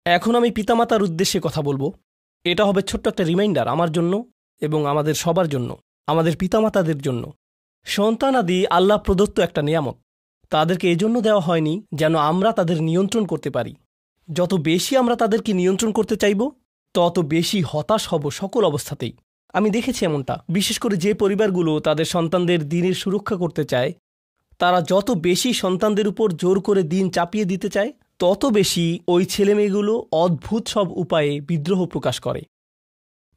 এখন আমি পিতামাতার উদ্দেশ্যে কথা বলবো। এটা হবে ছোট্ট একটা রিমাইন্ডার আমার জন্য এবং আমাদের সবার জন্য, আমাদের পিতামাতাদের জন্য। সন্তানাদি আল্লাহ প্রদত্ত একটা নিয়ামত। তাদেরকে এজন্য দেওয়া হয়নি যেন আমরা তাদের নিয়ন্ত্রণ করতে পারি। যত বেশি আমরা তাদেরকে নিয়ন্ত্রণ করতে চাইব, তত বেশি হতাশ হব সকল অবস্থাতেই। আমি দেখেছি এমনটা, বিশেষ করে যে পরিবারগুলো তাদের সন্তানদের দিনের সুরক্ষা করতে চায়, তারা যত বেশি সন্তানদের উপর জোর করে দিন চাপিয়ে দিতে চায়, তত বেশি ওই ছেলেমেয়েগুলো অদ্ভুত সব উপায়ে বিদ্রোহ প্রকাশ করে।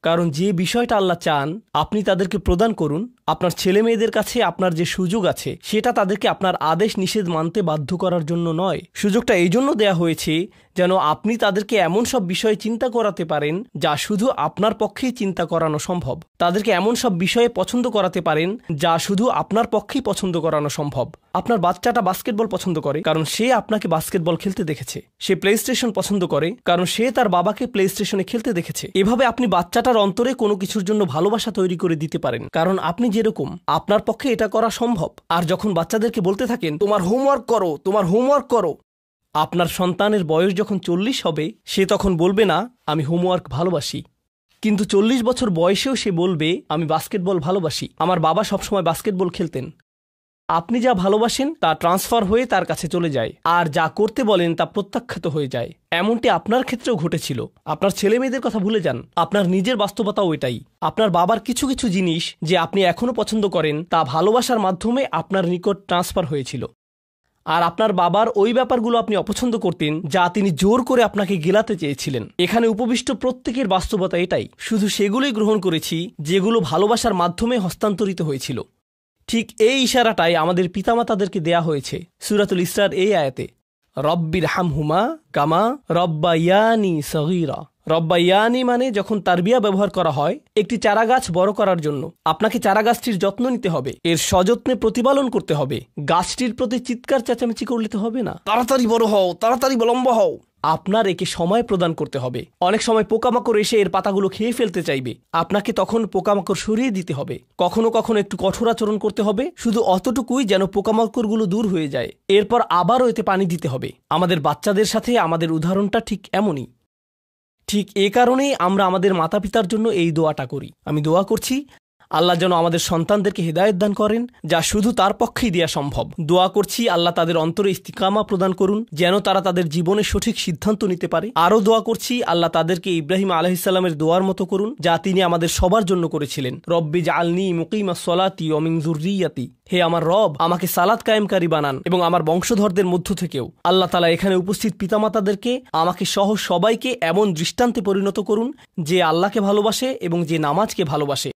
কারণ যে বিষয়টা আল্লাহ চান আপনি তাদেরকে প্রদান করুন, আপনার ছেলেমেয়েদের কাছে আপনার যে সুযোগ আছে সেটা তাদেরকে আপনার আদেশ নিষেধ মানতে বাধ্য করার জন্য নয়। সুযোগটা এই জন্য দেয়া হয়েছে যেন আপনি তাদেরকে এমন সব বিষয়ে চিন্তা করাতে পারেন যা শুধু আপনার পক্ষেই চিন্তা করানো সম্ভব। তাদেরকে এমন সব বিষয়ে পছন্দ করাতে পারেন যা শুধু আপনার পক্ষেই পছন্দ করানো সম্ভব। আপনার বাচ্চাটা বাস্কেটবল পছন্দ করে কারণ সে আপনাকে বাস্কেটবল খেলতে দেখেছে। সে প্লে স্টেশন পছন্দ করে কারণ সে তার বাবাকে প্লে স্টেশনে খেলতে দেখেছে। এভাবে আপনি বাচ্চাটার অন্তরে কোনো কিছুর জন্য ভালোবাসা তৈরি করে দিতে পারেন, কারণ আপনি যেরকম আপনার পক্ষে এটা করা সম্ভব। আর যখন বাচ্চাদেরকে বলতে থাকেন তোমার হোমওয়ার্ক করো, তোমার হোমওয়ার্ক করো, আপনার সন্তানের বয়স যখন 40 হবে সে তখন বলবে না আমি হোমওয়ার্ক ভালোবাসি, কিন্তু 40 বছর বয়সেও সে বলবে আমি বাস্কেটবল ভালোবাসি, আমার বাবা সবসময় বাস্কেটবল খেলতেন। আপনি যা ভালোবাসেন তা ট্রান্সফার হয়ে তার কাছে চলে যায়, আর যা করতে বলেন তা প্রত্যাখ্যাত হয়ে যায়। এমনটি আপনার ক্ষেত্রেও ঘটেছিল। আপনার ছেলে মেয়েদের কথা ভুলে যান, আপনার নিজের বাস্তবতাও এটাই। আপনার বাবার কিছু কিছু জিনিস যে আপনি এখনও পছন্দ করেন তা ভালোবাসার মাধ্যমে আপনার নিকট ট্রান্সফার হয়েছিল, আর আপনার বাবার ওই ব্যাপারগুলো আপনি অপছন্দ করতেন যা তিনি জোর করে আপনাকে গেলাতে চেয়েছিলেন। এখানে উপবিষ্ট প্রত্যেকের বাস্তবতা এটাই, শুধু সেগুলোই গ্রহণ করেছি যেগুলো ভালোবাসার মাধ্যমে হস্তান্তরিত হয়েছিল। ঠিক এই ইশারাটাই আমাদের পিতামাতাদেরকে দেয়া হয়েছে সূরাতুল ইসরার এই আয়াতে, রব্বির হামহুমা কামা রব্বায়ানি সগীরা। রব্বায়ানি মানে যখন তারবিয়া ব্যবহার করা হয় একটি চারাগাছ বড় করার জন্য, আপনাকে চারাগাছটির যত্ন নিতে হবে, এর সযত্নে প্রতিপালন করতে হবে। গাছটির প্রতি চিৎকার চেঁচামেচি করলে তো হবে না, তাড়াতাড়ি বড় হও, তাড়াতাড়ি লম্বা হও। আপনার একে সময় প্রদান করতে হবে। অনেক সময় পোকামাকড় এসে এর পাতাগুলো খেয়ে ফেলতে চাইবে, আপনাকে তখন পোকামাকড় সরিয়ে দিতে হবে। কখনো কখনো একটু কঠোর আচরণ করতে হবে, শুধু অতটুকুই যেন পোকামাকড়গুলো দূর হয়ে যায়। এরপর আবারও এতে পানি দিতে হবে। আমাদের বাচ্চাদের সাথে আমাদের উদাহরণটা ঠিক এমনই। ঠিক এ কারণেই আমরা আমাদের মাতা পিতার জন্য এই দোয়াটা করি। আমি দোয়া করছি আল্লাহ যেন আমাদের সন্তানদেরকে হিদায়াত দান করেন, যা শুধু তার পক্ষেই দেয়া সম্ভব। দোয়া করছি আল্লাহ তাদের অন্তরে ইস্তিকামা প্রদান করুন যেন তারা তাদের জীবনে সঠিক সিদ্ধান্ত নিতে পারে। আরও দোয়া করছি আল্লাহ তাদেরকে ইব্রাহিম আলাইহিসসালামের দোয়ার মতো করুন যা তিনি আমাদের সবার জন্য করেছিলেন, রব্বি জাআলনি মুকিমাস সলাতি ওয়া মিন যুররিয়াতি। হে আমার রব, আমাকে সালাত কায়েমকারী বানান এবং আমার বংশধরদের মধ্য থেকেও। আল্লাহ তাআলা এখানে উপস্থিত পিতামাতাদেরকে আমাকে সহ সবাইকে এমন দৃষ্টান্তে পরিণত করুন যে আল্লাহকে ভালোবাসে এবং যে নামাজকে ভালোবাসে।